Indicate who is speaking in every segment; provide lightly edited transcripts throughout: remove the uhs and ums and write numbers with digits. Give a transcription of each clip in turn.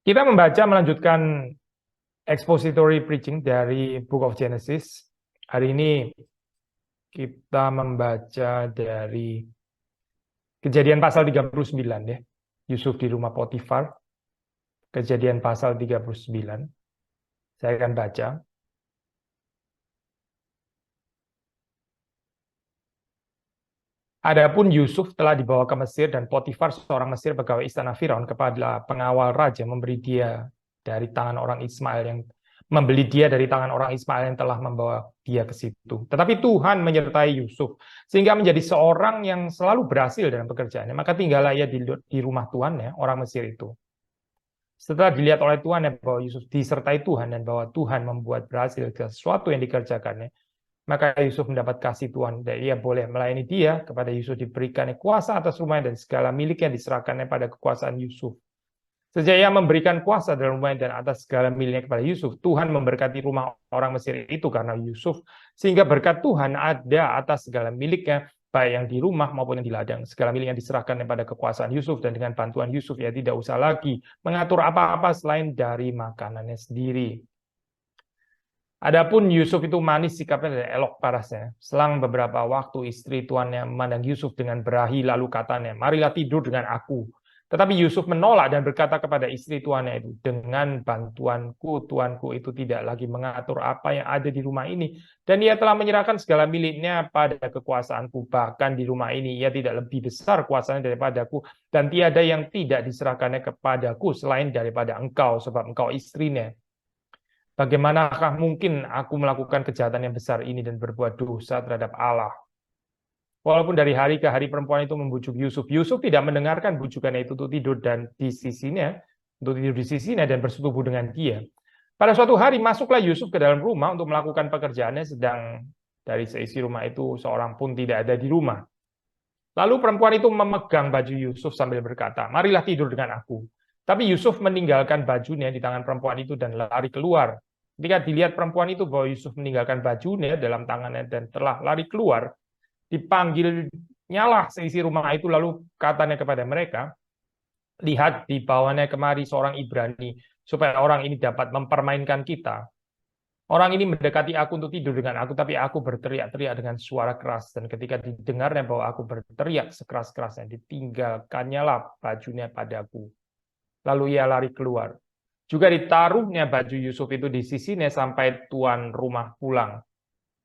Speaker 1: Kita melanjutkan expository preaching dari Book of Genesis. Hari ini kita membaca dari Kejadian pasal 39 ya. Yusuf di rumah Potifar. Kejadian pasal 39. Saya akan baca. Adapun Yusuf telah dibawa ke Mesir dan Potifar seorang Mesir pegawai istana Firaun kepada pengawal raja membeli dia dari tangan orang Ismail yang telah membawa dia ke situ. Tetapi Tuhan menyertai Yusuf sehingga menjadi seorang yang selalu berhasil dalam pekerjaannya. Maka tinggallah ia di rumah tuannya, orang Mesir itu. Setelah dilihat oleh Tuhan bahwa Yusuf disertai Tuhan dan bahwa Tuhan membuat berhasil sesuatu yang dikerjakannya, maka Yusuf mendapat kasih Tuhan dan ia boleh melayani dia. Kepada Yusuf diberikannya kuasa atas rumahnya dan segala miliknya diserahkannya pada kekuasaan Yusuf. Sejak ia memberikan kuasa dalam rumahnya dan atas segala miliknya kepada Yusuf, Tuhan memberkati rumah orang Mesir itu karena Yusuf, sehingga berkat Tuhan ada atas segala miliknya, baik yang di rumah maupun yang di ladang. Segala milik yang diserahkan pada kekuasaan Yusuf, dan dengan bantuan Yusuf ia tidak usah lagi mengatur apa-apa selain dari makanannya sendiri. Adapun Yusuf itu manis sikapnya dan elok parasnya. Selang beberapa waktu istri tuannya memandang Yusuf dengan berahi lalu katanya, marilah tidur dengan aku. Tetapi Yusuf menolak dan berkata kepada istri tuannya itu, dengan bantuanku, tuanku itu tidak lagi mengatur apa yang ada di rumah ini. Dan ia telah menyerahkan segala miliknya pada kekuasaanku. Bahkan di rumah ini ia tidak lebih besar kuasanya daripadaku. Dan tiada yang tidak diserahkannya kepadaku selain daripada engkau, sebab engkau istrinya. Bagaimanakah mungkin aku melakukan kejahatan yang besar ini dan berbuat dosa terhadap Allah? Walaupun dari hari ke hari perempuan itu membujuk Yusuf, Yusuf tidak mendengarkan bujukannya itu untuk tidur dan di sisinya, dan bersetubuh dengan dia. Pada suatu hari masuklah Yusuf ke dalam rumah untuk melakukan pekerjaannya, sedang dari seisi rumah itu seorang pun tidak ada di rumah. Lalu perempuan itu memegang baju Yusuf sambil berkata, marilah tidur dengan aku. Tapi Yusuf meninggalkan bajunya di tangan perempuan itu dan lari keluar. Ketika dilihat perempuan itu bahwa Yusuf meninggalkan bajunya dalam tangannya dan telah lari keluar, dipanggil nyalah seisi rumah itu, lalu katanya kepada mereka, lihat dibawanya kemari seorang Ibrani, supaya orang ini dapat mempermainkan kita. Orang ini mendekati aku untuk tidur dengan aku, tapi aku berteriak-teriak dengan suara keras. Dan ketika didengarnya bahwa aku berteriak sekeras-kerasnya, ditinggalkannya lah bajunya padaku. Lalu ia lari keluar. Juga ditaruhnya baju Yusuf itu di sisinya sampai tuan rumah pulang.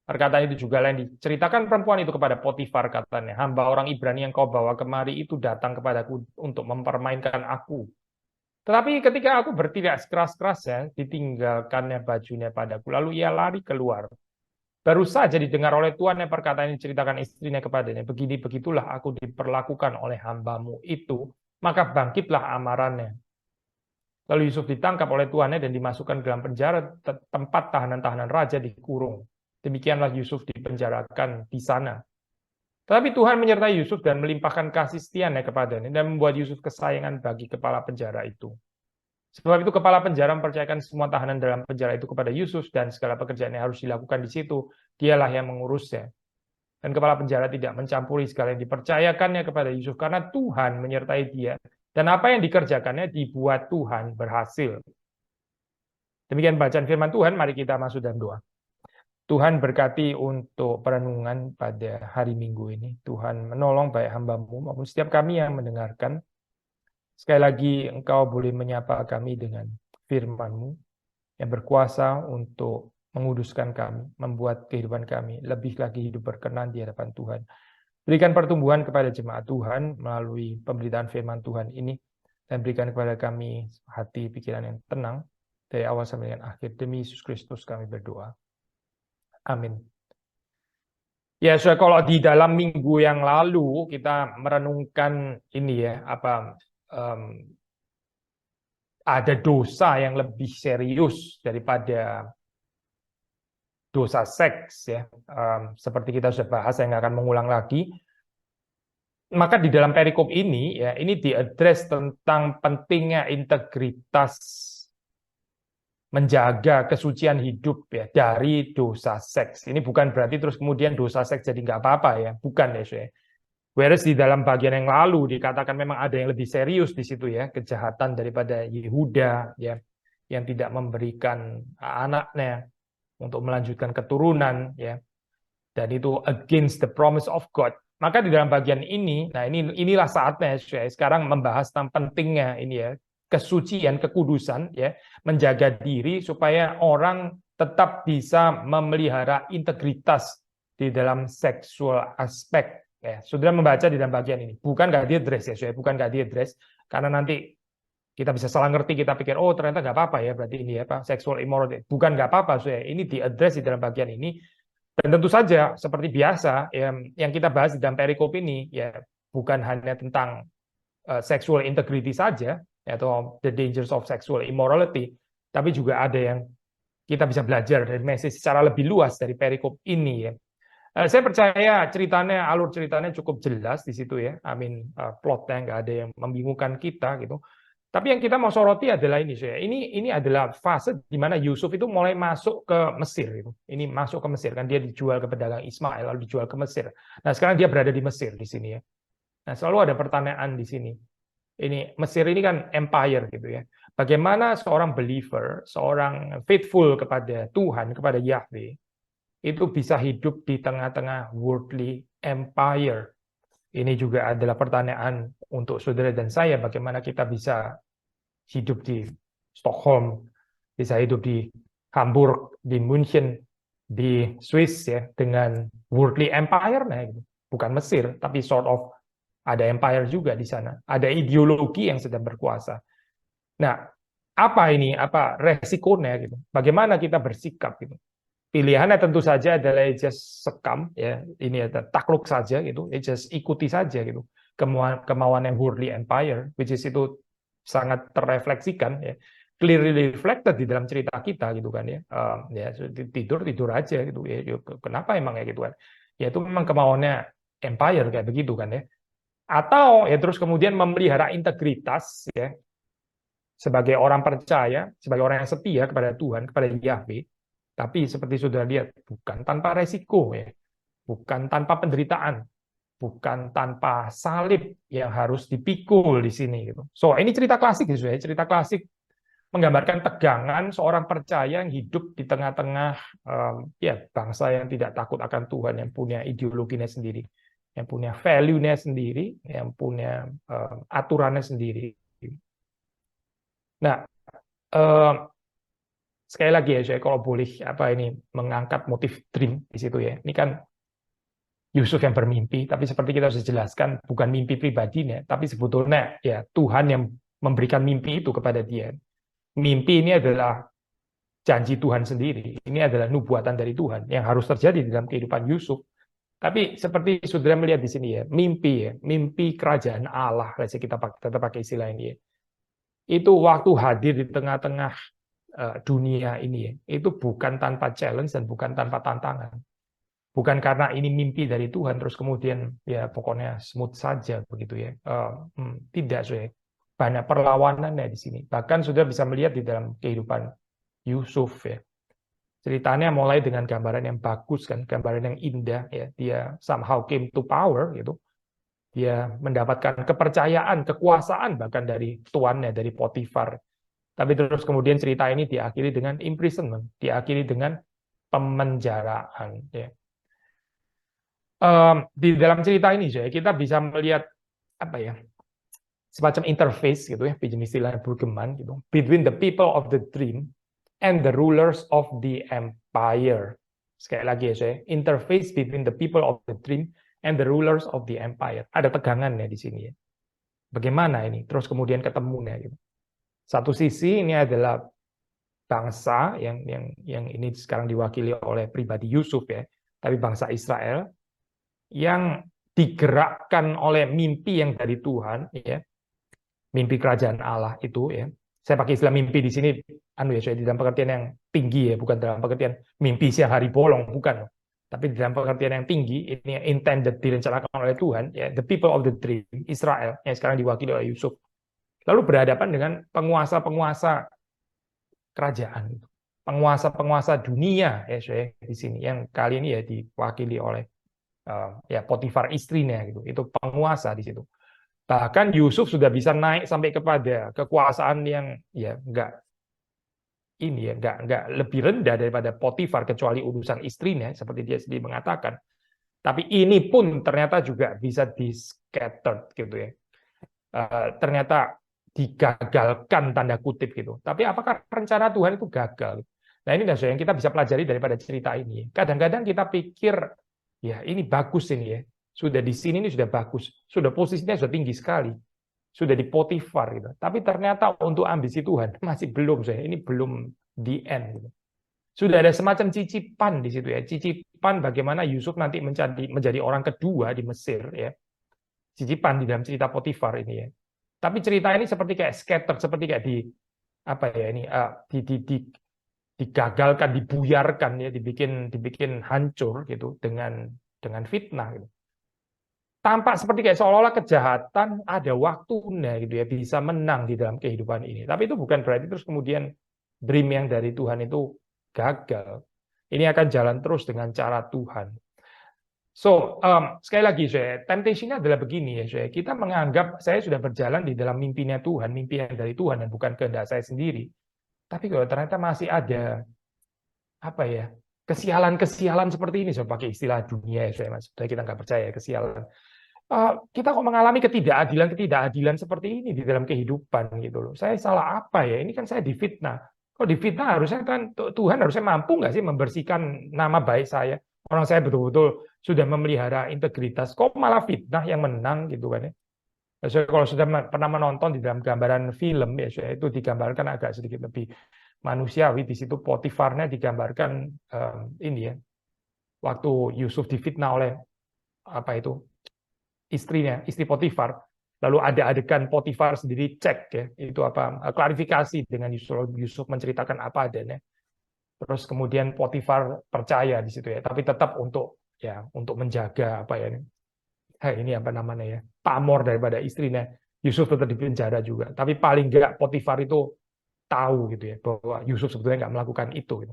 Speaker 1: Perkataan itu juga lain diceritakan perempuan itu kepada Potifar, katanya, hamba orang Ibrani yang kau bawa kemari itu datang kepadaku untuk mempermainkan aku. Tetapi ketika aku berteriak sekeras-kerasnya, ditinggalkannya bajunya padaku, lalu ia lari keluar. Baru saja didengar oleh tuannya perkataan yang diceritakan istrinya kepadanya, begini-begitulah aku diperlakukan oleh hambamu itu, maka bangkitlah amarannya. Lalu Yusuf ditangkap oleh tuannya dan dimasukkan ke dalam penjara, tempat tahanan-tahanan raja dikurung. Demikianlah Yusuf dipenjarakan di sana. Tetapi Tuhan menyertai Yusuf dan melimpahkan kasih setianya kepadanya dan membuat Yusuf kesayangan bagi kepala penjara itu. Sebab itu kepala penjara mempercayakan semua tahanan dalam penjara itu kepada Yusuf dan segala pekerjaan yang harus dilakukan di situ, dialah yang mengurusnya. Dan kepala penjara tidak mencampuri segala yang dipercayakannya kepada Yusuf karena Tuhan menyertai dia. Dan apa yang dikerjakannya dibuat Tuhan berhasil. Demikian bacaan firman Tuhan, mari kita masuk dalam doa. Tuhan berkati untuk perenungan pada hari Minggu ini. Tuhan menolong baik hamba-Mu maupun setiap kami yang mendengarkan. Sekali lagi Engkau boleh menyapa kami dengan firman-Mu yang berkuasa untuk menguduskan kami, membuat kehidupan kami lebih lagi hidup berkenan di hadapan Tuhan. Berikan pertumbuhan kepada jemaat Tuhan melalui pemberitaan firman Tuhan ini, dan berikan kepada kami hati pikiran yang tenang dari awal sampai dengan akhir. Demi Yesus Kristus kami berdoa. Amin. Ya, so kalau di dalam minggu yang lalu kita merenungkan ini ya, ada dosa yang lebih serius daripada dosa seks ya, seperti kita sudah bahas, saya nggak akan mengulang lagi. Maka di dalam perikop ini ya, ini diadres tentang pentingnya integritas, menjaga kesucian hidup ya dari dosa seks. Ini bukan berarti terus kemudian dosa seks jadi nggak apa-apa ya, bukan ya. Whereas di dalam bagian yang lalu dikatakan memang ada yang lebih serius di situ ya, kejahatan daripada Yehuda ya, yang tidak memberikan anaknya untuk melanjutkan keturunan ya, dan itu against the promise of God. Maka di dalam bagian ini, nah inilah saatnya saya sekarang membahas tentang pentingnya ini ya, kesucian, kekudusan ya, menjaga diri supaya orang tetap bisa memelihara integritas di dalam seksual aspek. Ya, saudara membaca di dalam bagian ini, bukan nggak diadres ya, saya bukan nggak diadres, karena nanti kita bisa salah ngerti, kita pikir, oh ternyata nggak apa-apa ya, berarti ini ya, Pak, sexual immorality. Bukan nggak apa-apa, saya ini diadres di dalam bagian ini, dan tentu saja seperti biasa, yang kita bahas di dalam perikop ini, ya bukan hanya tentang sexual integrity saja, atau the dangers of sexual immorality, tapi juga ada yang kita bisa belajar dari message secara lebih luas dari perikop ini ya. Saya percaya ceritanya, alur ceritanya cukup jelas di situ ya. Plotnya nggak ada yang membingungkan kita gitu. Tapi yang kita mau soroti adalah ini, saya. Ini adalah fase di mana Yusuf itu mulai masuk ke Mesir gitu. Ini masuk ke Mesir kan, dia dijual ke pedagang Ismail lalu dijual ke Mesir. Nah sekarang dia berada di Mesir di sini ya. Nah selalu ada pertanyaan di sini. Ini Mesir ini kan empire gitu ya. Bagaimana seorang believer, seorang faithful kepada Tuhan, kepada Yahweh, itu bisa hidup di tengah-tengah worldly empire. Ini juga adalah pertanyaan untuk saudara dan saya, bagaimana kita bisa hidup di Stockholm, bisa hidup di Hamburg, di München, di Swiss ya, dengan worldly empire, nah, bukan Mesir, tapi sort of ada empire juga di sana, ada ideologi yang sedang berkuasa. Nah, apa ini? Apa resikonya gitu? Bagaimana kita bersikap gitu? Pilihannya tentu saja adalah just sekam ya, ini ada takluk saja gitu, just ikuti saja gitu kemauan yang worldly empire, which is itu sangat terrefleksikan ya, clearly reflected di dalam cerita kita gitu kan ya. Ya tidur aja gitu ya, kenapa emang ya gitu kan ya, itu memang kemauannya empire kayak begitu kan ya. Atau ya terus kemudian memelihara integritas ya, sebagai orang percaya, sebagai orang yang setia kepada Tuhan, kepada Yahweh. Tapi seperti sudah lihat, bukan tanpa resiko ya, bukan tanpa penderitaan, bukan tanpa salib yang harus dipikul di sini gitu. So ini cerita klasik gitu ya, cerita klasik menggambarkan tegangan seorang percaya yang hidup di tengah-tengah ya bangsa yang tidak takut akan Tuhan, yang punya ideologinya sendiri, yang punya value-nya sendiri, yang punya aturannya sendiri. Nah, sekali lagi ya, saya kalau boleh ini mengangkat motif dream di situ ya. Ini kan Yusuf yang bermimpi, tapi seperti kita sudah jelaskan bukan mimpi pribadinya, tapi sebetulnya ya Tuhan yang memberikan mimpi itu kepada dia. Mimpi ini adalah janji Tuhan sendiri. Ini adalah nubuatan dari Tuhan yang harus terjadi di dalam kehidupan Yusuf. Tapi seperti saudara melihat di sini ya, mimpi kerajaan Allah, kita tetap pakai istilah ini ya. Itu waktu hadir di tengah-tengah dunia ini ya, itu bukan tanpa challenge dan bukan tanpa tantangan. Bukan karena ini mimpi dari Tuhan terus kemudian ya pokoknya smooth saja begitu ya. Tidak, saya. Banyak perlawanannya di sini. Bahkan sudah bisa melihat di dalam kehidupan Yusuf ya. Ceritanya mulai dengan gambaran yang bagus kan, gambaran yang indah ya. Dia somehow came to power gitu. Dia mendapatkan kepercayaan, kekuasaan bahkan dari tuannya, dari Potifar. Tapi terus kemudian cerita ini diakhiri dengan imprisonment, diakhiri dengan pemenjaraan. Ya. Di dalam cerita ini, kita bisa melihat semacam interface gitu ya, pinjam istilah Burgeman gitu, between the people of the dream and the rulers of the empire. Sekali lagi ya, interface between the people of the dream and the rulers of the empire. Ada tegangannya di sini ya. Bagaimana ini? Terus kemudian ketemunya gitu. Satu sisi ini adalah bangsa yang ini sekarang diwakili oleh pribadi Yusuf ya, tapi bangsa Israel yang digerakkan oleh mimpi yang dari Tuhan ya, mimpi kerajaan Allah itu ya. Saya pakai istilah mimpi di sini di dalam pengertian yang tinggi ya, bukan dalam pengertian mimpi siang hari bolong, bukan. Tapi di dalam pengertian yang tinggi, ini yang intended, direncanakan oleh Tuhan ya, the people of the dream, Israel yang sekarang diwakili oleh Yusuf. Lalu berhadapan dengan penguasa-penguasa kerajaan, penguasa-penguasa dunia ya, di sini yang kali ini ya diwakili oleh ya Potifar istrinya gitu. Itu penguasa di situ. Bahkan Yusuf sudah bisa naik sampai kepada kekuasaan yang ya nggak lebih rendah daripada Potifar kecuali urusan istrinya seperti dia sendiri mengatakan. Tapi ini pun ternyata juga bisa di-scattered gitu ya. Ternyata digagalkan tanda kutip gitu. Tapi apakah rencana Tuhan itu gagal? Nah ini yang kita bisa pelajari daripada cerita ini. Kadang-kadang kita pikir ya ini bagus ini ya. Sudah di sini ini sudah bagus. Sudah posisinya sudah tinggi sekali. Sudah di Potifar gitu. Tapi ternyata untuk ambisi Tuhan masih belum Ini belum the end gitu. Sudah ada semacam cicipan di situ ya. Cicipan bagaimana Yusuf nanti menjadi orang kedua di Mesir ya. Cicipan di dalam cerita Potifar ini ya. Tapi cerita ini seperti kayak scattered, seperti kayak digagalkan, dibuyarkan ya, dibikin hancur gitu dengan fitnah gitu. Tampak seperti kayak seolah-olah kejahatan ada waktunya gitu ya, bisa menang di dalam kehidupan ini. Tapi itu bukan berarti terus kemudian dream yang dari Tuhan itu gagal. Ini akan jalan terus dengan cara Tuhan. So, sekali lagi, temptation-nya adalah begini ya, kita menganggap saya sudah berjalan di dalam mimpinya Tuhan, mimpi yang dari Tuhan dan bukan kehendak saya sendiri. Tapi kalau ternyata masih ada apa ya kesialan-kesialan seperti ini, saya pakai istilah dunia ya, maksudnya kita nggak percaya kesialan. Kita kok mengalami ketidakadilan seperti ini di dalam kehidupan gitu loh. Saya salah apa ya? Ini kan saya difitnah. Kalau difitnah harusnya kan Tuhan harusnya mampu nggak sih membersihkan nama baik saya? Orang saya betul-betul sudah memelihara integritas, kok malah fitnah yang menang gitu kan ya? Saya kalau sudah pernah menonton di dalam gambaran film ya, itu digambarkan agak sedikit lebih manusiawi. Di situ Potifarnya digambarkan ini ya, waktu Yusuf difitnah oleh apa itu istrinya, istri Potifar. Lalu ada adegan Potifar sendiri cek ya, itu apa klarifikasi dengan Yusuf menceritakan apa adanya. Terus kemudian Potifar percaya di situ ya, tapi tetap untuk menjaga apa ya ini apa namanya ya, pamor daripada istrinya. Yusuf tetap di penjara juga. Tapi paling enggak Potifar itu tahu gitu ya bahwa Yusuf sebetulnya nggak melakukan itu gitu.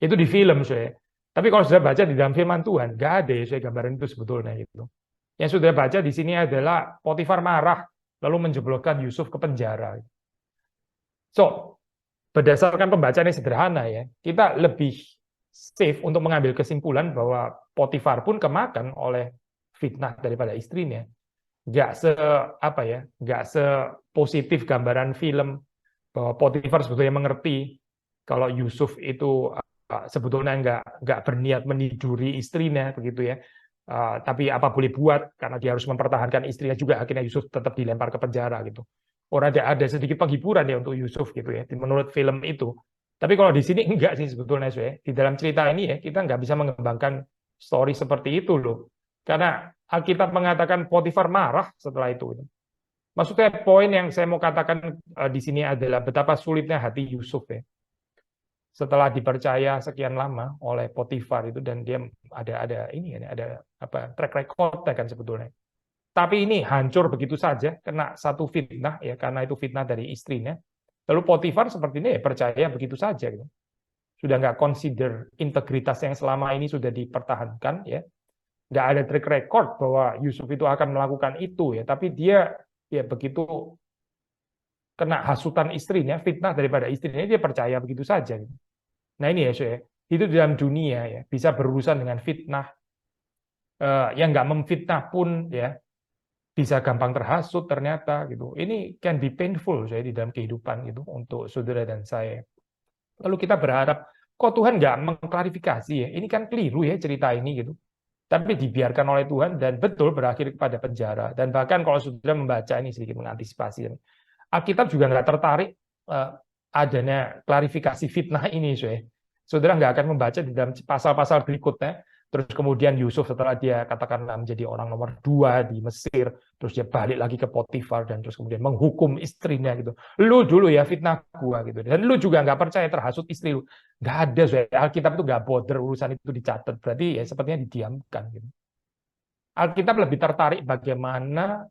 Speaker 1: Itu di film saya. Tapi kalau sudah baca di dalam firman Tuhan, nggak ada ya saya gambaran itu sebetulnya gitu. Yang sudah baca di sini adalah Potifar marah lalu menjebloskan Yusuf ke penjara. So, berdasarkan pembacaan yang sederhana ya, kita lebih safe untuk mengambil kesimpulan bahwa Potifar pun kemakan oleh fitnah daripada istrinya. Nggak sepositif gambaran film bahwa Potifar sebetulnya mengerti kalau Yusuf itu sebetulnya nggak berniat meniduri istrinya begitu ya. Tapi apa boleh buat karena dia harus mempertahankan istrinya juga, akhirnya Yusuf tetap dilempar ke penjara gitu. Orang ada sedikit penghiburan ya untuk Yusuf gitu ya menurut film itu. Tapi kalau di sini enggak sih sebetulnya di dalam cerita ini ya kita nggak bisa mengembangkan story seperti itu loh. Karena Alkitab mengatakan Potifar marah setelah itu. Maksudnya poin yang saya mau katakan di sini adalah betapa sulitnya hati Yusuf ya. Setelah dipercaya sekian lama oleh Potifar itu dan dia ada track record kan sebetulnya. Tapi ini hancur begitu saja kena satu fitnah ya karena itu fitnah dari istrinya. Lalu Potifar seperti ini ya percaya begitu saja gitu. Sudah nggak consider integritas yang selama ini sudah dipertahankan ya. Nggak ada track record bahwa Yusuf itu akan melakukan itu ya, tapi dia ya begitu kena hasutan istrinya, fitnah daripada istrinya, dia percaya begitu saja. Nah ini ya, itu dalam dunia ya bisa berurusan dengan fitnah, yang nggak memfitnah pun ya bisa gampang terhasut ternyata gitu. Ini can be painful di dalam kehidupan gitu untuk saudara dan saya. Lalu kita berharap kok Tuhan nggak mengklarifikasi ya? Ini kan keliru ya cerita ini gitu. Tapi dibiarkan oleh Tuhan dan betul berakhir kepada penjara. Dan bahkan kalau saudara membaca ini sedikit mengantisipasi, Alkitab juga nggak tertarik adanya klarifikasi fitnah ini, saudara nggak akan membaca di dalam pasal-pasal berikutnya. Terus kemudian Yusuf setelah dia katakanlah menjadi orang nomor 2 di Mesir, terus dia balik lagi ke Potifar dan terus kemudian menghukum istrinya gitu. Lu dulu ya fitnah gua gitu. Dan lu juga nggak percaya terhasut istri lu. Nggak ada, Alkitab itu nggak bother urusan itu dicatat. Berarti ya sepertinya didiamkan gitu. Alkitab lebih tertarik bagaimana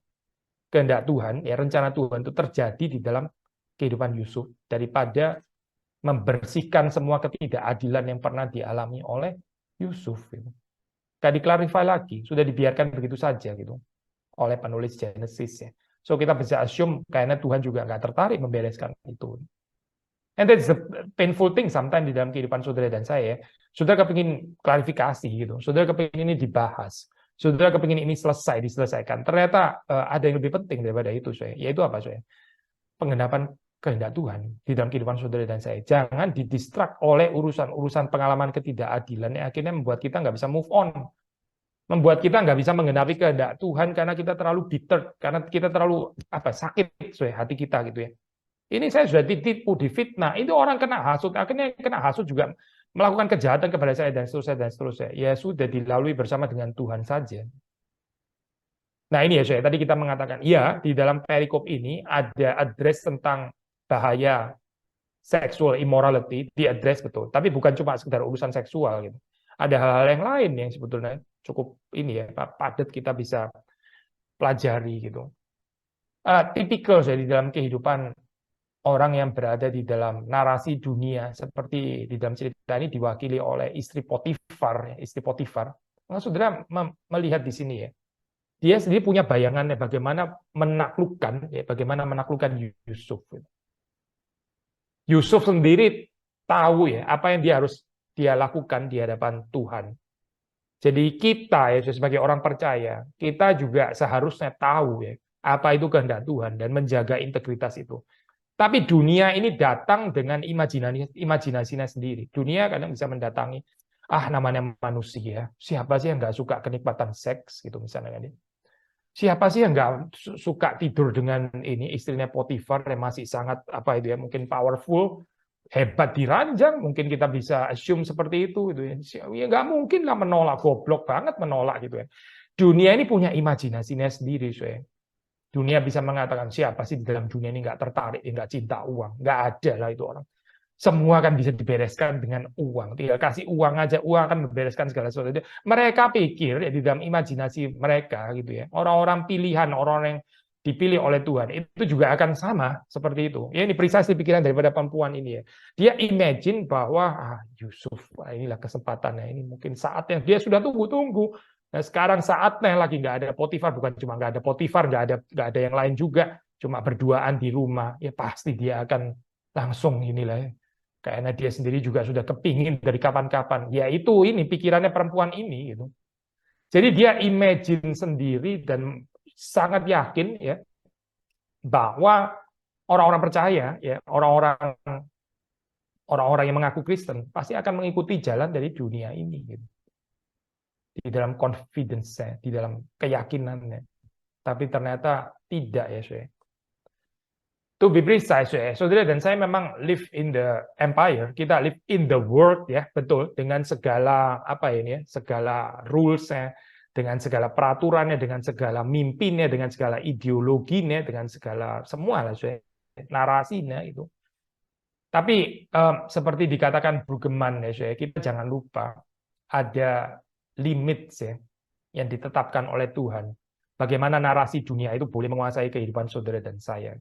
Speaker 1: kehendak Tuhan, ya rencana Tuhan itu terjadi di dalam kehidupan Yusuf daripada membersihkan semua ketidakadilan yang pernah dialami oleh Yusuf. nggak diklarifikasi lagi, sudah dibiarkan begitu saja gitu oleh penulis Genesis ya. So kita bisa assume karena Tuhan juga nggak tertarik membereskan itu. And that's the painful thing sometimes di dalam kehidupan saudara dan saya. Saudara kepingin klarifikasi gitu, saudara kepingin ini dibahas, saudara kepingin ini diselesaikan. Ternyata ada yang lebih penting daripada itu, saya. Yaitu apa, saya? Penggenapan kehendak Tuhan di dalam kehidupan saudara dan saya. Jangan didistrak oleh urusan-urusan pengalaman ketidakadilan yang akhirnya membuat kita nggak bisa move on. Membuat kita nggak bisa menggenapi kehendak Tuhan karena kita terlalu bitter, karena kita terlalu sakit hati kita gitu ya. Ini saya sudah ditipu, difitnah, itu orang kena hasut, akhirnya kena hasut juga melakukan kejahatan kepada saya dan seterusnya. Ya sudah dilalui bersama dengan Tuhan saja. Nah ini ya saya, tadi kita mengatakan, ya di dalam perikop ini ada address tentang bahaya sexual immorality, di-address betul, tapi bukan cuma sekedar urusan seksual gitu. Ada hal-hal yang lain yang sebetulnya cukup ini ya, padat kita bisa pelajari gitu. Tipikal saya di dalam kehidupan orang yang berada di dalam narasi dunia seperti di dalam cerita ini diwakili oleh istri Potifar. Nah, saudara melihat di sini ya, dia sendiri punya bayangannya bagaimana menaklukkan Yusuf. Yusuf sendiri tahu ya apa yang dia lakukan di hadapan Tuhan. Jadi kita ya sebagai orang percaya, kita juga seharusnya tahu ya apa itu kehendak Tuhan dan menjaga integritas itu. Tapi dunia ini datang dengan imajinasinya sendiri. Dunia kadang bisa mendatangi, namanya manusia, siapa sih yang nggak suka kenikmatan seks gitu misalnya kan. Siapa sih yang nggak suka tidur dengan ini istrinya Potifar yang masih sangat mungkin powerful, hebat di ranjang, mungkin kita bisa assume seperti itu gitu ya. Ya nggak mungkin lah menolak, goblok banget menolak gitu ya. Dunia ini punya imajinasinya sendiri, saya. Dunia bisa mengatakan siapa sih di dalam dunia ini nggak tertarik, nggak cinta uang, nggak ada lah itu orang. Semua kan bisa dibereskan dengan uang. Tinggal kasih uang aja, uang akan membereskan segala sesuatu. Mereka pikir ya, di dalam imajinasi mereka gitu ya, orang-orang pilihan, orang yang dipilih oleh Tuhan itu juga akan sama seperti itu. Ya ini precisely pikiran daripada perempuan ini ya. Dia imagine bahwa Yusuf, inilah kesempatannya, ini mungkin saatnya dia sudah tunggu-tunggu. Nah sekarang saatnya lagi nggak ada Potifar, bukan cuma nggak ada Potifar, nggak ada yang lain juga, cuma berduaan di rumah, ya pasti dia akan langsung inilah ya. Karena dia sendiri juga sudah kepingin dari kapan-kapan. Ya itu ini pikirannya perempuan ini gitu. Jadi dia imagine sendiri dan sangat yakin ya bahwa orang-orang percaya ya, orang-orang yang mengaku Kristen pasti akan mengikuti jalan dari dunia ini gitu. Di dalam confidence-nya, di dalam keyakinannya. Tapi ternyata tidak ya, saya. To be precise, ya, saudara dan saya memang live in the empire, kita live in the world ya, betul, dengan segala segala rules-nya, dengan segala peraturannya, dengan segala mimpinnya, dengan segala ideologinya, dengan segala semua lah, saya, narasinya itu. Tapi seperti dikatakan Brueggemann ya, saya, kita jangan lupa ada limit ya yang ditetapkan oleh Tuhan. Bagaimana narasi dunia itu boleh menguasai kehidupan saudara dan saya.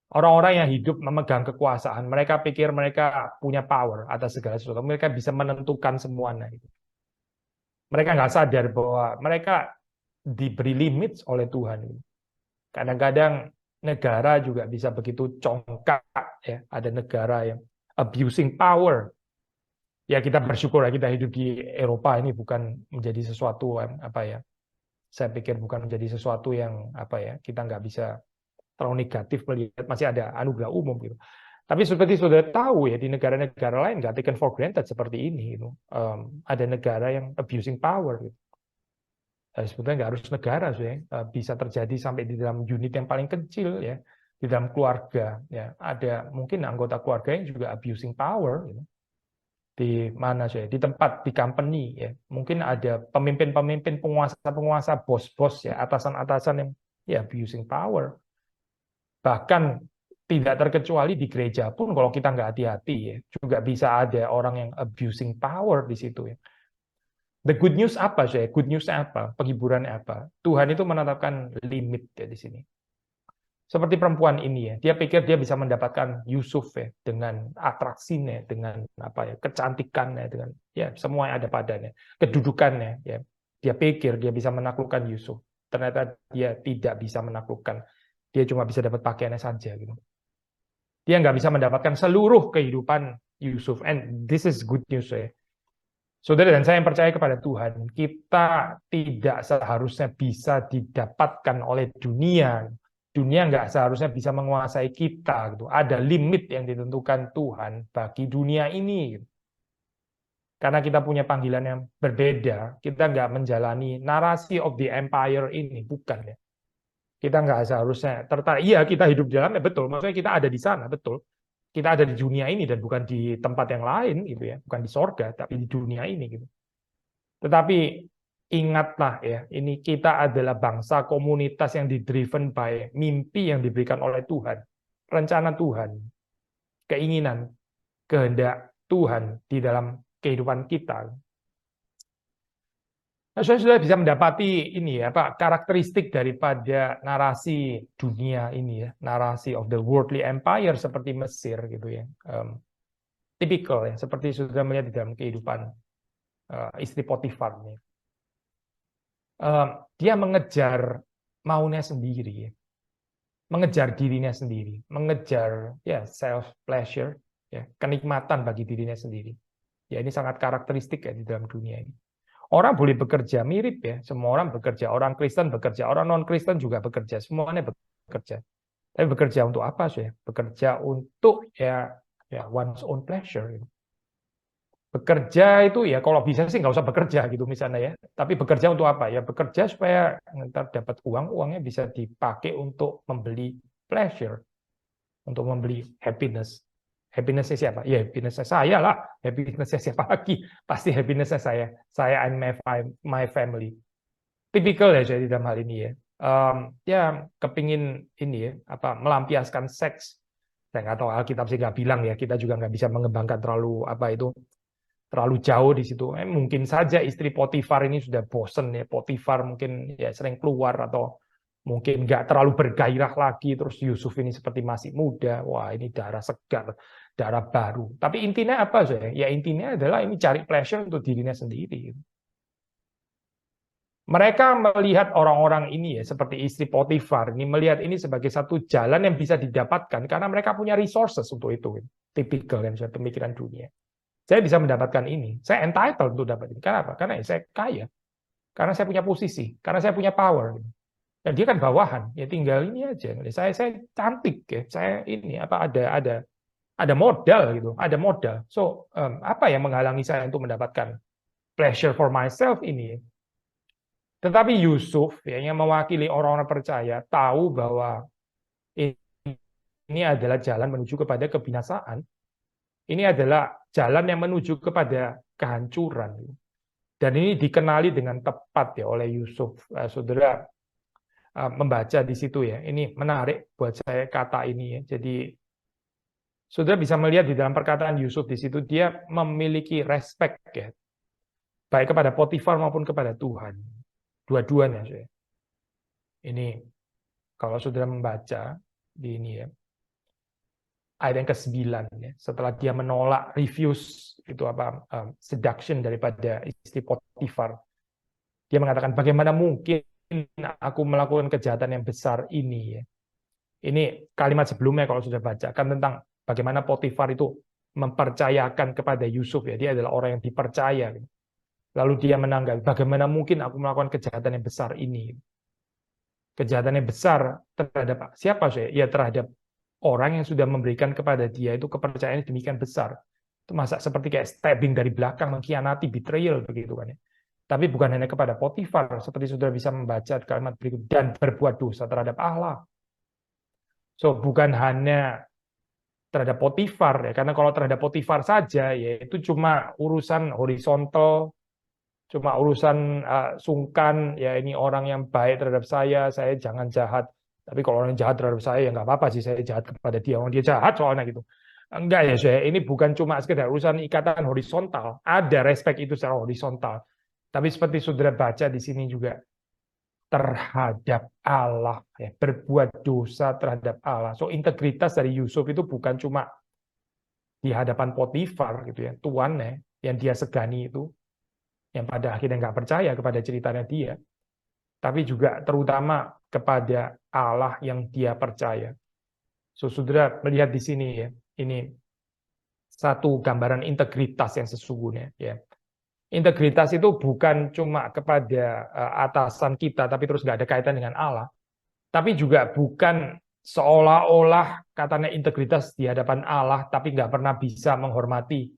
Speaker 1: Orang-orang yang hidup memegang kekuasaan, mereka pikir mereka punya power atas segala sesuatu. Mereka bisa menentukan semuanya. Mereka nggak sadar bahwa mereka diberi limit oleh Tuhan. Kadang-kadang negara juga bisa begitu congkak. Ya. Ada negara yang abusing power. Ya kita bersyukur ya kita hidup di Eropa ini bukan menjadi sesuatu saya pikir bukan menjadi sesuatu yang kita nggak bisa terlalu negatif melihat, masih ada anugerah umum gitu. Tapi seperti sudah tahu ya di negara-negara lain nggak taken for granted seperti ini gitu. Ada negara yang abusing power gitu. Sebetulnya nggak harus negara bisa terjadi sampai di dalam unit yang paling kecil ya, di dalam keluarga ya, ada mungkin anggota keluarga yang juga abusing power gitu. Di mana di tempat, di company ya, mungkin ada pemimpin-pemimpin, penguasa-penguasa, bos-bos ya, atasan-atasan yang ya abusing power. Bahkan tidak terkecuali di gereja pun kalau kita nggak hati-hati ya, juga bisa ada orang yang abusing power di situ ya. The good news apa Good news apa? Penghiburan apa? Tuhan itu menetapkan limit ya di sini. Seperti perempuan ini ya, dia pikir dia bisa mendapatkan Yusuf ya dengan atraksinya, dengan apa ya, kecantikannya, dengan ya semua yang ada padanya, kedudukannya ya. Dia pikir dia bisa menaklukkan Yusuf. Ternyata dia tidak bisa menaklukkan. Dia cuma bisa dapat pakaiannya saja gitu. Dia nggak bisa mendapatkan seluruh kehidupan Yusuf. And this is good news ya. Saudara dan saya yang percaya kepada Tuhan, kita tidak seharusnya bisa didapatkan oleh dunia. Dunia nggak seharusnya bisa menguasai kita. Gitu. Ada limit yang ditentukan Tuhan bagi dunia ini. Gitu. Karena kita punya panggilan yang berbeda, kita nggak menjalani narasi of the empire ini, bukan ya. Kita nggak seharusnya tertarik. Iya, kita hidup di dalamnya, betul. Maksudnya kita ada di sana, betul. Kita ada di dunia ini dan bukan di tempat yang lain, gitu ya. Bukan di sorga, tapi di dunia ini, gitu. Tetapi ingatlah ya, ini kita adalah bangsa komunitas yang di-driven by mimpi yang diberikan oleh Tuhan, rencana Tuhan, keinginan, kehendak Tuhan di dalam kehidupan kita. Nah, saya sudah bisa mendapati ini ya, Pak, karakteristik daripada narasi dunia ini ya, narasi of the worldly empire seperti Mesir gitu ya, tipikal ya, seperti sudah melihat di dalam kehidupan istri Potifar nih. Dia mengejar maunya sendiri, ya. Mengejar dirinya sendiri, mengejar ya self pleasure, ya kenikmatan bagi dirinya sendiri. Ya ini sangat karakteristik ya di dalam dunia ini. Orang boleh bekerja mirip ya, semua orang bekerja, orang Kristen bekerja, orang non Kristen juga bekerja, semuanya bekerja. Tapi bekerja untuk apa sih? Bekerja untuk ya one's own pleasure. Gitu. Bekerja itu ya kalau bisa sih nggak usah bekerja gitu misalnya ya. Tapi bekerja untuk apa? Ya bekerja supaya ntar dapat uang, uangnya bisa dipakai untuk membeli pleasure, untuk membeli happiness. Happiness-nya siapa? Ya happiness-nya saya lah. Happiness-nya siapa lagi? Pasti happiness-nya saya. Saya and my family. Tipikal ya saya di dalam hal ini ya. Ya kepingin ini ya, apa melampiaskan seks. Saya nggak tahu Alkitab sih nggak bilang ya. Kita juga nggak bisa mengembangkan terlalu jauh di situ. Mungkin saja istri Potifar ini sudah bosen ya. Potifar mungkin ya sering keluar atau mungkin nggak terlalu bergairah lagi. Terus Yusuf ini seperti masih muda. Wah ini darah segar, darah baru. Tapi intinya apa sih? Ya intinya adalah ini cari pleasure untuk dirinya sendiri. Mereka melihat orang-orang ini ya seperti istri Potifar ini melihat ini sebagai satu jalan yang bisa didapatkan karena mereka punya resources untuk itu. Tipikal kan pemikiran dunia. Saya bisa mendapatkan ini. Saya entitled untuk dapat ini. Kenapa? Karena saya kaya. Karena saya punya posisi. Karena saya punya power. Dan dia kan bawahan. Ya tinggal ini aja. Saya cantik ya. Saya ini apa ada modal gitu. Ada modal. So apa yang menghalangi saya untuk mendapatkan pleasure for myself ini? Tetapi Yusuf ya, yang mewakili orang-orang percaya tahu bahwa ini adalah jalan menuju kepada kebinasaan. Ini adalah jalan yang menuju kepada kehancuran. Dan ini dikenali dengan tepat ya oleh Yusuf. Saudara membaca di situ ya. Ini menarik buat saya kata ini ya. Jadi saudara bisa melihat di dalam perkataan Yusuf di situ dia memiliki respect ya. Baik kepada Potifar maupun kepada Tuhan. Dua-duanya saya. Ini kalau saudara membaca di ini ya. Ayat yang ke-9 ya, setelah dia menolak refuse itu apa seduction daripada istri Potifar. Dia mengatakan bagaimana mungkin aku melakukan kejahatan yang besar ini ya. Ini kalimat sebelumnya kalau sudah baca kan tentang bagaimana Potifar itu mempercayakan kepada Yusuf ya, dia adalah orang yang dipercaya. Lalu dia menanggapi bagaimana mungkin aku melakukan kejahatan yang besar ini. Kejahatan yang besar terhadap siapa sih? Ya terhadap orang yang sudah memberikan kepada dia itu kepercayaan demikian besar. Itu masa seperti kayak stabbing dari belakang, mengkhianati, betrayal begitu kan ya. Tapi bukan hanya kepada Potifar, seperti sudah bisa membaca kalimat berikut, dan berbuat dosa terhadap Allah. So bukan hanya terhadap Potifar ya, karena kalau terhadap Potifar saja ya itu cuma urusan horizontal, cuma urusan sungkan ya ini orang yang baik terhadap saya jangan jahat. Tapi kalau orang jahat terhadap saya ya nggak apa-apa sih saya jahat kepada dia, orang dia jahat soalnya gitu. Enggak ya saya, ini bukan cuma sekedar urusan ikatan horizontal, ada respect itu secara horizontal. Tapi seperti saudara baca di sini juga, terhadap Allah, ya, berbuat dosa terhadap Allah. So integritas dari Yusuf itu bukan cuma di hadapan Potifar gitu ya, tuannya yang dia segani itu, yang pada akhirnya nggak percaya kepada ceritanya dia, tapi juga terutama kepada Allah yang dia percaya. So saudara melihat di sini ya, ini satu gambaran integritas yang sesungguhnya ya. Integritas itu bukan cuma kepada atasan kita, tapi terus nggak ada kaitan dengan Allah. Tapi juga bukan seolah-olah katanya integritas di hadapan Allah, tapi nggak pernah bisa menghormati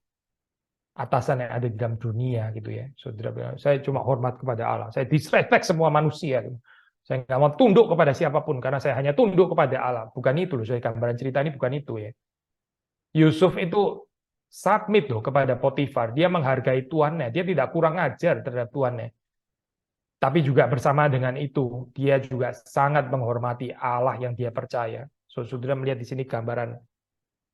Speaker 1: atasan yang ada di dalam dunia gitu ya. Saudara, saya cuma hormat kepada Allah. Saya disrespect semua manusia. Saya nggak mau tunduk kepada siapapun karena saya hanya tunduk kepada Allah. Bukan itu loh. Saya gambaran cerita ini bukan itu ya. Yusuf itu submit loh kepada Potifar. Dia menghargai tuannya. Dia tidak kurang ajar terhadap tuannya. Tapi juga bersama dengan itu, dia juga sangat menghormati Allah yang dia percaya. So, saudara melihat di sini gambaran,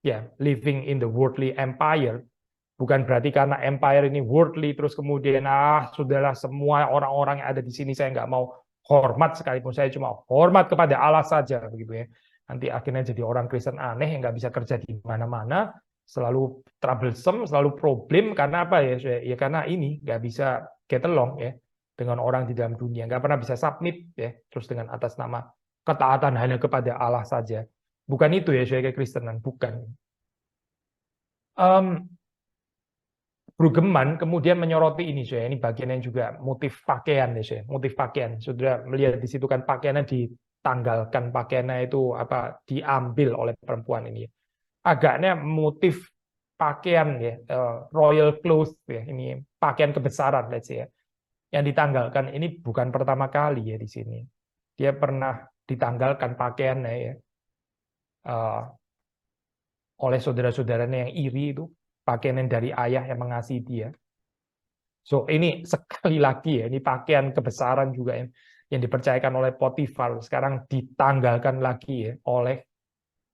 Speaker 1: ya, living in the worldly empire. Bukan berarti karena empire ini worldly, terus kemudian, sudahlah semua orang-orang yang ada di sini saya nggak mau hormat sekalipun. Saya cuma hormat kepada Allah saja, begitu ya. Nanti akhirnya jadi orang Kristen aneh yang nggak bisa kerja di mana-mana, selalu troublesome, selalu problem karena apa ya? Ya karena ini nggak bisa get along ya dengan orang di dalam dunia, nggak pernah bisa submit ya, terus dengan atas nama ketaatan hanya kepada Allah saja. Bukan itu ya saya Kristenan, bukan. Brueggemann kemudian menyoroti ini, saya ini bagian yang juga motif pakaian ya, saya motif pakaian. Sudah melihat di situ kan pakaiannya ditanggalkan, pakaiannya itu apa diambil oleh perempuan ini. Agaknya motif pakaian ya, royal clothes ya, ini pakaian kebesaran let's say ya, yang ditanggalkan ini bukan pertama kali ya di sini. Dia pernah ditanggalkan pakaiannya ya oleh saudara-saudaranya yang iri itu, pakaian yang dari ayah yang mengasihi dia. So ini sekali lagi ya, ini pakaian kebesaran juga yang dipercayakan oleh Potifar sekarang ditanggalkan lagi ya oleh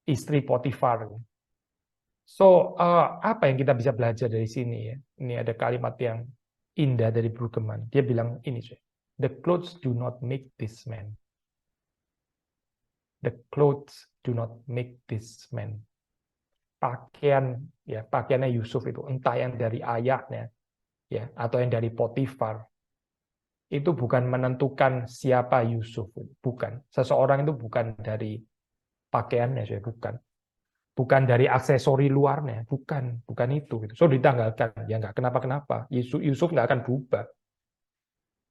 Speaker 1: istri Potifar. So apa yang kita bisa belajar dari sini ya? Ini ada kalimat yang indah dari Brueggemann. Dia bilang ini, the clothes do not make this man. The clothes do not make this man. Pakaian ya, pakaiannya Yusuf itu entah yang dari ayahnya ya atau yang dari Potifar itu bukan menentukan siapa Yusuf, bukan. Seseorang itu bukan dari pakaiannya, saya bukan dari aksesori luarnya, bukan itu gitu. So ditanggalkan ya, nggak kenapa-kenapa. Yusuf nggak akan berubah.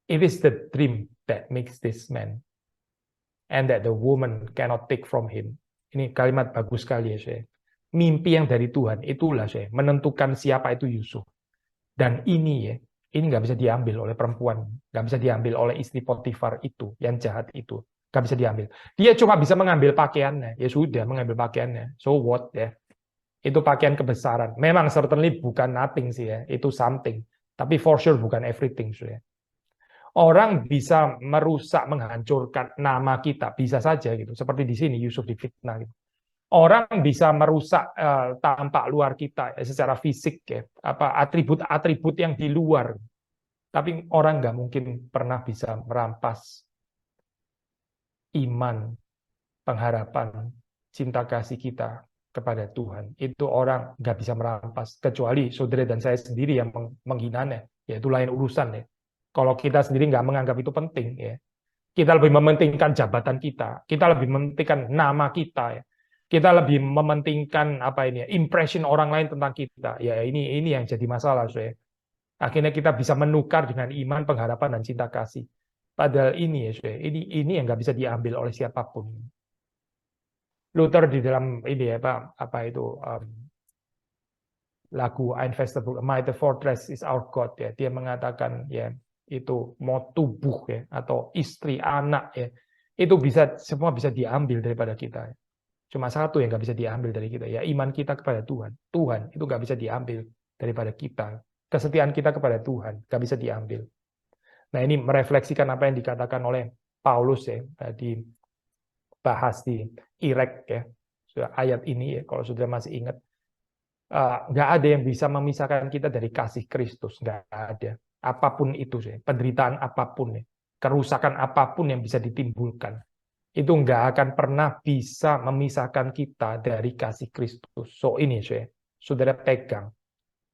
Speaker 1: It is the dream that makes this man and that the woman cannot take from him. Ini kalimat bagus sekali ya, saya. Mimpi yang dari Tuhan, itulah saya menentukan siapa itu Yusuf. Dan ini ya, ini nggak bisa diambil oleh perempuan, nggak bisa diambil oleh istri Potifar itu, yang jahat itu, nggak bisa diambil. Dia cuma bisa mengambil pakaiannya, ya sudah mengambil pakaiannya. So what ya? Itu pakaian kebesaran. Memang certainly bukan nothing sih ya, itu something. Tapi for sure bukan everything sih ya. Orang bisa merusak, menghancurkan nama kita, bisa saja gitu. Seperti di sini Yusuf difitnah gitu. Orang bisa merusak tampak luar kita secara fisik ya, apa atribut-atribut yang di luar. Tapi orang nggak mungkin pernah bisa merampas iman, pengharapan, cinta kasih kita kepada Tuhan. Itu orang nggak bisa merampas, kecuali saudara dan saya sendiri yang menghinanya. Ya itu lain urusan ya. Kalau kita sendiri nggak menganggap itu penting ya. Kita lebih mementingkan jabatan kita lebih mementingkan nama kita ya. Kita lebih mementingkan apa ini ya, impression orang lain tentang kita. Ya ini yang jadi masalah, saya. Akhirnya kita bisa menukar dengan iman, pengharapan dan cinta kasih. Padahal ini ya, saya, ini yang nggak bisa diambil oleh siapapun. Luther di dalam ini ya, apa itu lagu Ein fester Burg, Mighty Fortress is our God ya. Dia mengatakan ya itu mau tubuh ya atau istri, anak ya. Itu semua bisa diambil daripada kita. Ya. Cuma satu yang nggak bisa diambil dari kita, ya iman kita kepada Tuhan. Tuhan itu nggak bisa diambil daripada kita. Kesetiaan kita kepada Tuhan nggak bisa diambil. Nah ini merefleksikan apa yang dikatakan oleh Paulus ya, dibahas di Irak ya, ayat ini ya, kalau sudah masih ingat. Nggak ada yang bisa memisahkan kita dari kasih Kristus, nggak ada. Apapun itu sih, penderitaan apapun ya. kerusakan apapun yang bisa ditimbulkan, itu nggak akan pernah bisa memisahkan kita dari kasih Kristus. So ini saudara pegang.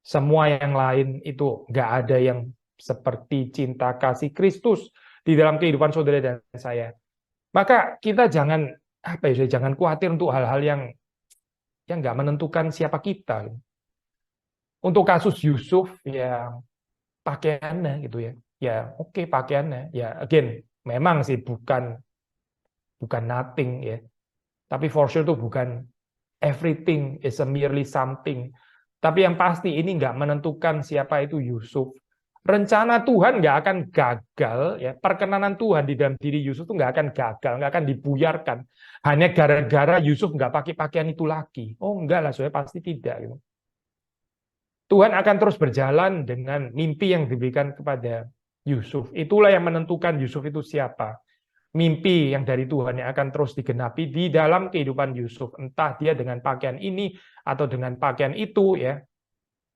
Speaker 1: Semua yang lain itu nggak ada yang seperti cinta kasih Kristus di dalam kehidupan saudara dan saya. Maka kita jangan jangan khawatir untuk hal-hal yang nggak menentukan siapa kita. Untuk kasus Yusuf ya pakaiannya gitu ya. Ya oke, pakaiannya. Ya again, memang sih bukan nothing ya. Tapi for sure itu bukan everything, is a merely something. Tapi yang pasti ini nggak menentukan siapa itu Yusuf. Rencana Tuhan nggak akan gagal, ya. Perkenanan Tuhan di dalam diri Yusuf itu nggak akan gagal, nggak akan dibuyarkan. Hanya gara-gara Yusuf nggak pakai pakaian itu lagi. Oh enggak lah, saya pasti tidak. Gitu. Tuhan akan terus berjalan dengan mimpi yang diberikan kepada Yusuf. Itulah yang menentukan Yusuf itu siapa. Mimpi yang dari Tuhan yang akan terus digenapi di dalam kehidupan Yusuf. Entah dia dengan pakaian ini atau dengan pakaian itu, ya.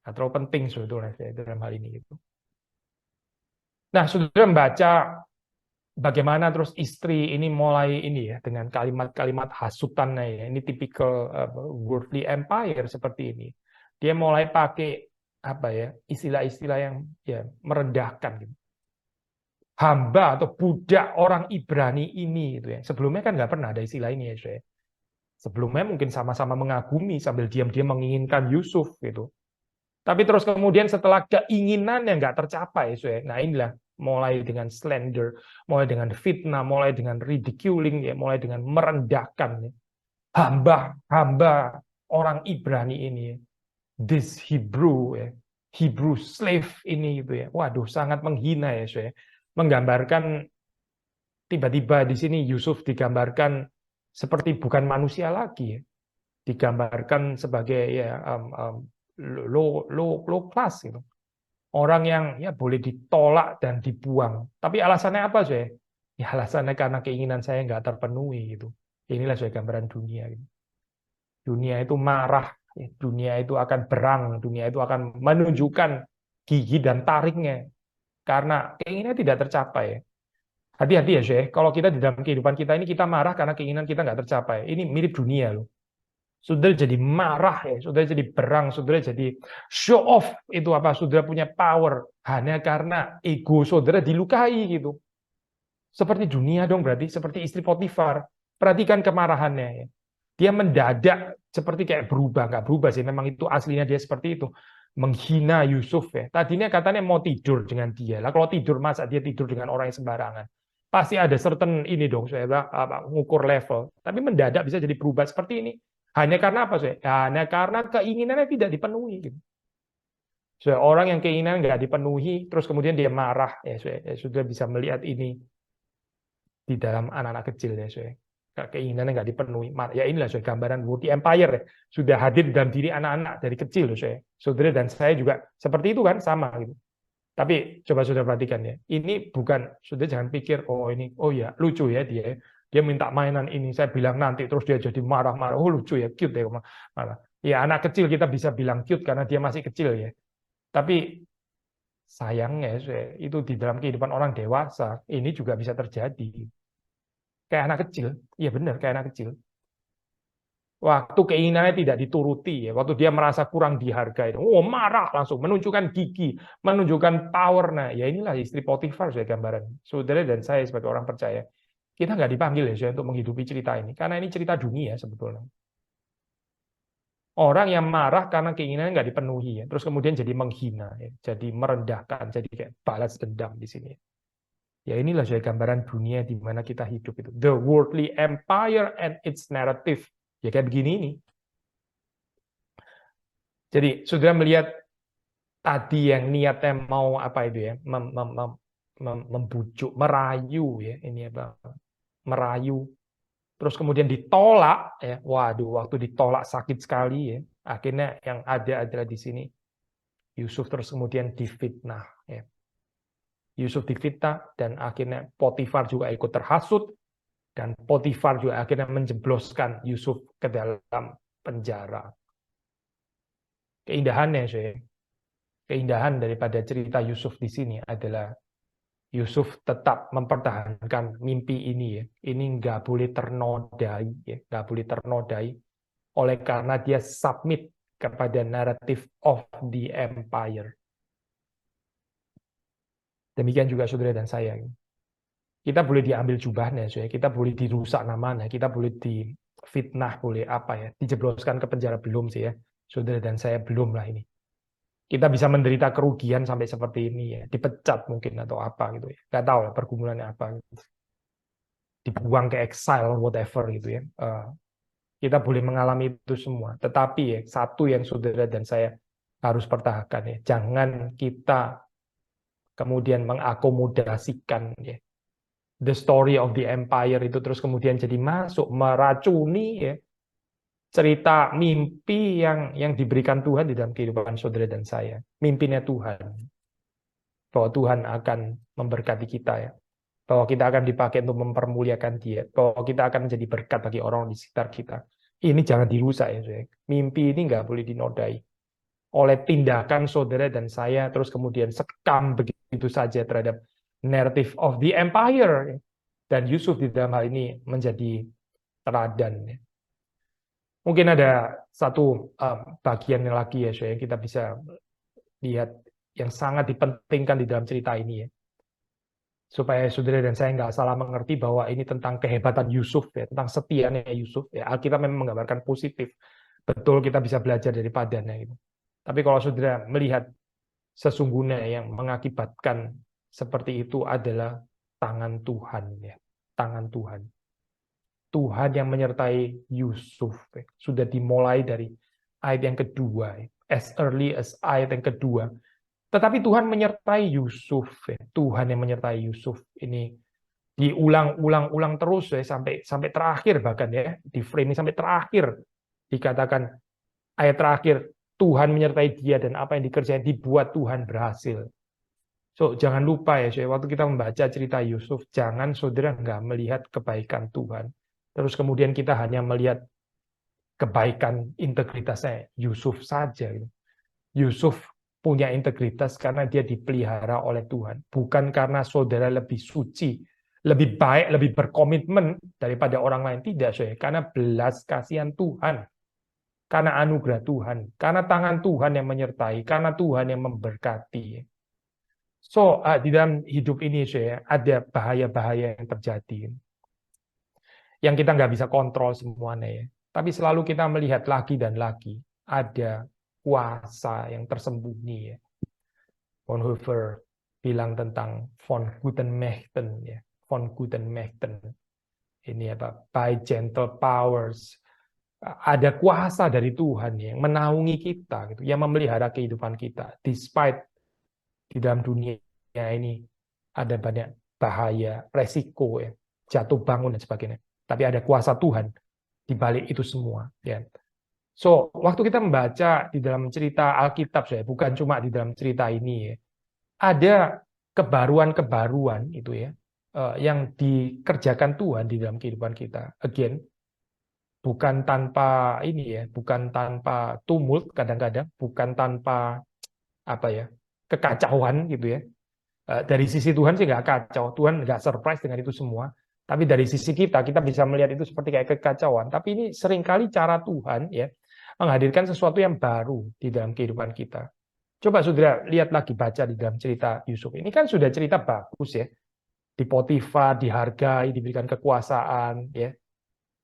Speaker 1: Nah, terlalu penting sebetulnya dalam hal ini. Gitu. Nah, saudara membaca bagaimana terus istri ini mulai ini ya dengan kalimat-kalimat hasutannya ya. Ini tipikal worldly empire seperti ini. Dia mulai pakai apa ya istilah-istilah yang ya merendahkan gitu. Hamba atau budak orang Ibrani ini gitu ya. Sebelumnya kan nggak pernah ada istilah ini ya, saya. Sebelumnya mungkin sama-sama mengagumi sambil diam-diam menginginkan Yusuf gitu. Tapi terus kemudian setelah keinginan yang nggak tercapai, saya. Nah inilah mulai dengan slander, mulai dengan fitnah, mulai dengan ridiculing, ya, mulai dengan merendahkan. Ya. Hamba orang Ibrani ini. This Hebrew ya, Hebrew slave ini gitu ya. Waduh, sangat menghina ya, saya. Menggambarkan tiba-tiba di sini Yusuf digambarkan seperti bukan manusia lagi ya. Digambarkan sebagai ya low class gitu. Orang yang ya boleh ditolak dan dibuang. Tapi alasannya apa, saya? Ya alasannya karena keinginan saya nggak terpenuhi gitu. Inilah saya gambaran dunia gitu. Dunia itu marah, dunia itu akan berang, dunia itu akan menunjukkan gigi dan taringnya karena keinginannya tidak tercapai. Hati-hati ya, Syekh. Kalau kita di dalam kehidupan kita ini kita marah karena keinginan kita nggak tercapai. Ini mirip dunia loh. Saudara jadi marah ya, saudara jadi berang, saudara jadi show off itu apa? Saudara punya power hanya karena ego saudara dilukai gitu. Seperti dunia dong berarti, seperti istri Potifar. Perhatikan kemarahannya ya. Dia mendadak seperti kayak berubah, nggak berubah sih, memang itu aslinya dia seperti itu. Menghina Yusuf ya. Tadinya katanya mau tidur dengan dia. Lah kalau tidur masa dia tidur dengan orang yang sembarangan. Pasti ada certain ini dong, saya mengukur level. Tapi mendadak bisa jadi berubah seperti ini. Hanya karena apa, saya? Hanya karena keinginannya tidak dipenuhi. Gitu. Orang yang keinginan nggak dipenuhi, terus kemudian dia marah, ya, sudah bisa melihat ini di dalam anak-anak kecil ya, saya. Keinginannya nggak dipenuhi. Ya inilah saya gambaran worldly empire ya. Sudah hadir di dalam diri anak-anak dari kecil loh saya. Saudara dan saya juga seperti itu kan sama gitu. Tapi coba saudara perhatikan ya. Ini bukan saudara jangan pikir oh ya lucu ya dia. Dia minta mainan ini, saya bilang nanti terus dia jadi marah-marah. Oh lucu ya, cute ya malah. Ya anak kecil kita bisa bilang cute karena dia masih kecil ya. Tapi sayangnya itu di dalam kehidupan orang dewasa ini juga bisa terjadi. Kayak anak kecil, iya benar kayak anak kecil. Waktu keinginannya tidak dituruti, ya, waktu dia merasa kurang dihargai, marah langsung, menunjukkan gigi, menunjukkan power. Nah, ya inilah istri Potifar, saya gambaran. Saudara dan saya sebagai orang percaya, kita nggak dipanggil ya untuk menghidupi cerita ini, karena ini cerita dunia sebetulnya. Orang yang marah karena keinginannya nggak dipenuhi, ya, terus kemudian jadi menghina, ya, jadi merendahkan, jadi kayak balas dendam di sini. Ya inilah saya gambaran dunia di mana kita hidup itu. The worldly empire and its narrative. Ya kayak begini ini. Jadi saudara melihat tadi yang niatnya mau apa itu ya, membujuk, merayu ya, ini apa, merayu. Terus kemudian ditolak ya, waduh, waktu ditolak sakit sekali ya. Akhirnya yang ada adalah di sini Yusuf terus kemudian difitnah ya. Yusuf difitnah dan akhirnya Potifar juga ikut terhasut dan Potifar juga akhirnya menjebloskan Yusuf ke dalam penjara. Keindahannya, keindahan daripada cerita Yusuf di sini adalah Yusuf tetap mempertahankan mimpi ini ya. Ini nggak boleh ternodai ya, nggak boleh ternodai oleh karena dia submit kepada narrative of the empire. Demikian juga saudara dan saya. Kita boleh diambil jubahnya, saudara. Kita boleh dirusak namanya, kita boleh difitnah, boleh apa ya, dijebloskan ke penjara belum sih ya, saudara dan saya belum lah ini. Kita bisa menderita kerugian sampai seperti ini ya, dipecat mungkin atau apa gitu ya, nggak tahu lah pergumulannya apa, gitu. Dibuang ke exile whatever gitu ya. Kita boleh mengalami itu semua, tetapi ya satu yang saudara dan saya harus pertahankan ya, jangan kita kemudian mengakomodasikan ya the story of the empire itu terus kemudian jadi masuk meracuni ya cerita mimpi yang diberikan Tuhan di dalam kehidupan saudara dan saya. Mimpinya Tuhan. Bahwa Tuhan akan memberkati kita ya. Bahwa kita akan dipakai untuk mempermuliakan Dia. Bahwa kita akan menjadi berkat bagi orang di sekitar kita. Ini jangan dirusak ya saudara. Mimpi ini nggak boleh dinodai oleh tindakan saudara dan saya terus kemudian sekam begitu saja terhadap narrative of the empire. Dan Yusuf di dalam hal ini menjadi teladan. Mungkin ada satu bagian lagi ya, yang kita bisa lihat yang sangat dipentingkan di dalam cerita ini ya. Supaya saudara dan saya nggak salah mengerti bahwa ini tentang kehebatan Yusuf ya, tentang setianya Yusuf ya. Alkitab memang menggambarkan positif. Betul kita bisa belajar daripadanya gitu. Tapi kalau saudara melihat sesungguhnya yang mengakibatkan seperti itu adalah tangan Tuhan ya, tangan Tuhan. Tuhan yang menyertai Yusuf. Sudah dimulai dari ayat yang kedua. As early as ayat yang kedua. Tetapi Tuhan menyertai Yusuf. Tuhan yang menyertai Yusuf. Ini diulang-ulang terus sampai terakhir bahkan ya. Di frame ini sampai terakhir. Dikatakan ayat terakhir. Tuhan menyertai dia dan apa yang dikerjain dibuat Tuhan berhasil. So, jangan lupa ya, waktu kita membaca cerita Yusuf, jangan saudara nggak melihat kebaikan Tuhan. Terus kemudian kita hanya melihat kebaikan integritasnya Yusuf saja. Yusuf punya integritas karena dia dipelihara oleh Tuhan. Bukan karena saudara lebih suci, lebih baik, lebih berkomitmen daripada orang lain. Tidak, saudara. Karena belas kasihan Tuhan. Karena anugerah Tuhan. Karena tangan Tuhan yang menyertai. Karena Tuhan yang memberkati. So, di dalam hidup ini, saudara, ada bahaya-bahaya yang terjadi. Yang kita nggak bisa kontrol semuanya ya. Tapi selalu kita melihat lagi dan lagi ada kuasa yang tersembunyi ya. Bonhoeffer bilang tentang von guten Mächten ya, von guten Mächten. Ini apa? By gentle powers. Ada kuasa dari Tuhan yang menaungi kita gitu, yang memelihara kehidupan kita. Despite di dalam dunia ini ada banyak bahaya, resiko ya, jatuh bangun dan sebagainya. Tapi ada kuasa Tuhan di balik itu semua. Ya. So, waktu kita membaca di dalam cerita Alkitab, bukan cuma di dalam cerita ini, ya, ada kebaruan-kebaruan itu ya, yang dikerjakan Tuhan di dalam kehidupan kita. Again, bukan tanpa ini ya, bukan tanpa tumult kadang-kadang, bukan tanpa apa ya, kekacauan gitu ya. Dari sisi Tuhan sih nggak kacau, Tuhan nggak surprise dengan itu semua. Tapi dari sisi kita bisa melihat itu seperti kayak kekacauan. Tapi ini seringkali cara Tuhan ya menghadirkan sesuatu yang baru di dalam kehidupan kita. Coba saudara lihat lagi, baca di dalam cerita Yusuf. Ini kan sudah cerita bagus ya. Di Potifar, dihargai, diberikan kekuasaan ya.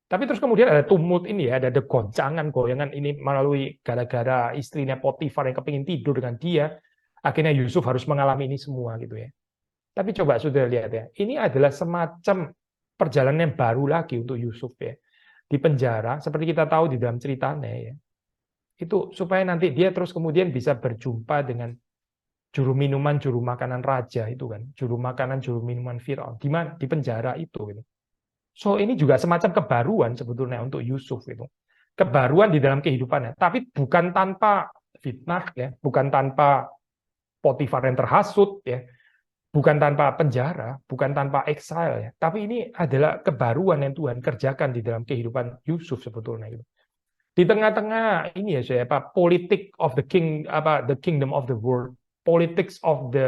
Speaker 1: Tapi terus kemudian ada tumult ini ya, ada goncangan, goyangan ini melalui gara-gara istrinya Potifar yang kepingin tidur dengan dia. Akhirnya Yusuf harus mengalami ini semua gitu ya. Tapi coba saudara lihat ya, ini adalah semacam perjalanan yang baru lagi untuk Yusuf ya. Di penjara, seperti kita tahu di dalam ceritanya ya. Itu supaya nanti dia terus kemudian bisa berjumpa dengan juru minuman, juru makanan raja itu kan. Juru makanan, juru minuman Firaun. Di penjara itu gitu. So ini juga semacam kebaruan sebetulnya untuk Yusuf itu. Kebaruan di dalam kehidupannya. Tapi bukan tanpa fitnah ya. Bukan tanpa Potifar yang terhasut ya. Bukan tanpa penjara, bukan tanpa exile ya. Tapi ini adalah kebaruan yang Tuhan kerjakan di dalam kehidupan Yusuf sebetulnya itu. Di tengah-tengah ini ya saya politik of the king the kingdom of the world, politics of the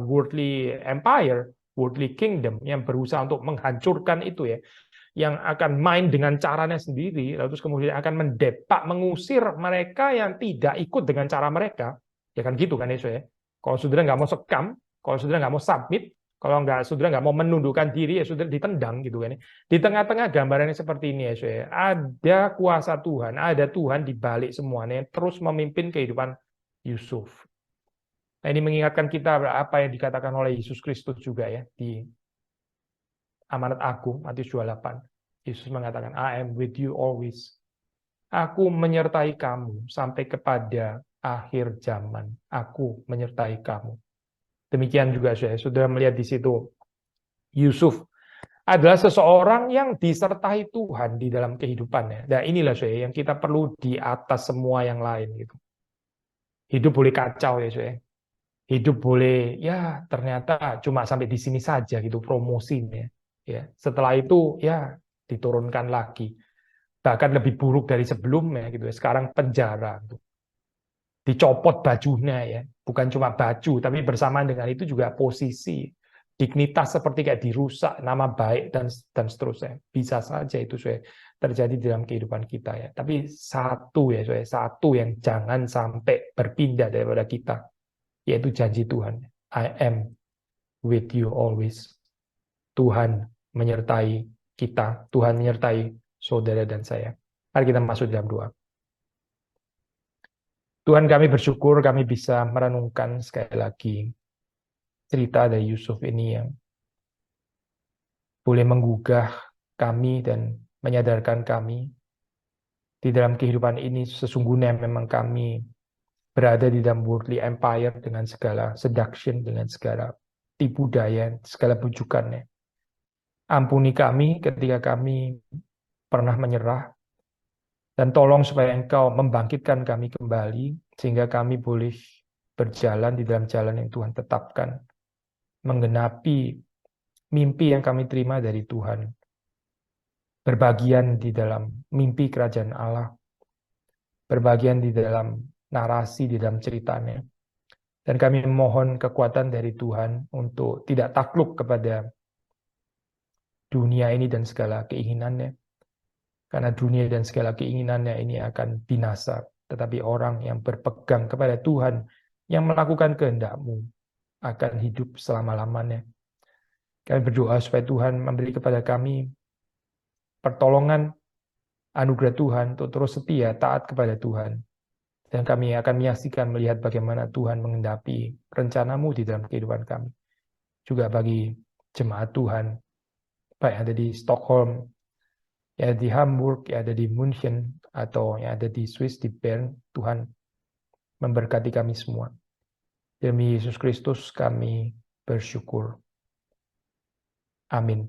Speaker 1: worldly empire, worldly kingdom yang berusaha untuk menghancurkan itu ya, yang akan main dengan caranya sendiri, lalu terus kemudian akan mendepak, mengusir mereka yang tidak ikut dengan cara mereka, ya kan gitu kan Yesus ya. Kalau saudara nggak mau sekam, kalau saudara nggak mau submit, kalau saudara nggak mau menundukkan diri, ya saudara ditendang gitu kan. Di tengah-tengah gambarannya seperti ini ya, ada kuasa Tuhan, ada Tuhan di balik semuanya, terus memimpin kehidupan Yusuf. Nah, ini mengingatkan kita apa yang dikatakan oleh Yesus Kristus juga ya di Amanat Agung, Matius 28. Yesus mengatakan, I am with you always. Aku menyertai kamu sampai kepada akhir zaman. Aku menyertai kamu. Demikian juga saya sudah melihat di situ. Yusuf adalah seseorang yang disertai Tuhan di dalam kehidupannya. Dan inilah saya yang kita perlu di atas semua yang lain gitu. Hidup boleh kacau ya saya. Hidup boleh ya ternyata cuma sampai di sini saja gitu promosinya. Ya, setelah itu ya diturunkan lagi. Bahkan lebih buruk dari sebelumnya gitu ya. Sekarang penjara gitu. Dicopot bajunya ya, bukan cuma baju tapi bersamaan dengan itu juga posisi, dignitas seperti kayak dirusak, nama baik dan seterusnya. Bisa saja itu terjadi dalam kehidupan kita ya. Tapi satu ya, satu yang jangan sampai berpindah daripada kita, yaitu janji Tuhan. I am with you always. Tuhan menyertai kita, Tuhan menyertai saudara dan saya. Mari kita masuk dalam doa. Tuhan, kami bersyukur kami bisa merenungkan sekali lagi cerita dari Yusuf ini yang boleh menggugah kami dan menyadarkan kami di dalam kehidupan ini sesungguhnya memang kami berada di dalam worldly empire dengan segala seduction, dengan segala tipu daya, segala bujukannya. Ampuni kami ketika kami pernah menyerah, dan tolong supaya Engkau membangkitkan kami kembali, sehingga kami boleh berjalan di dalam jalan yang Tuhan tetapkan, menggenapi mimpi yang kami terima dari Tuhan, berbagian di dalam mimpi kerajaan Allah, berbagian di dalam narasi, di dalam ceritanya. Dan kami memohon kekuatan dari Tuhan untuk tidak takluk kepada dunia ini dan segala keinginannya. Karena dunia dan segala keinginannya ini akan binasa. Tetapi orang yang berpegang kepada Tuhan, yang melakukan kehendak-Mu, akan hidup selama-lamanya. Kami berdoa supaya Tuhan memberi kepada kami pertolongan, anugerah Tuhan untuk terus setia, taat kepada Tuhan. Dan kami akan menyaksikan melihat bagaimana Tuhan mengendapi rencana-Mu di dalam kehidupan kami. Juga bagi jemaat Tuhan, baik yang ada di Stockholm, yang ada di Hamburg, yang ada di München, atau yang ada di Swiss, di Bern, Tuhan memberkati kami semua. Demi Yesus Kristus kami bersyukur. Amin.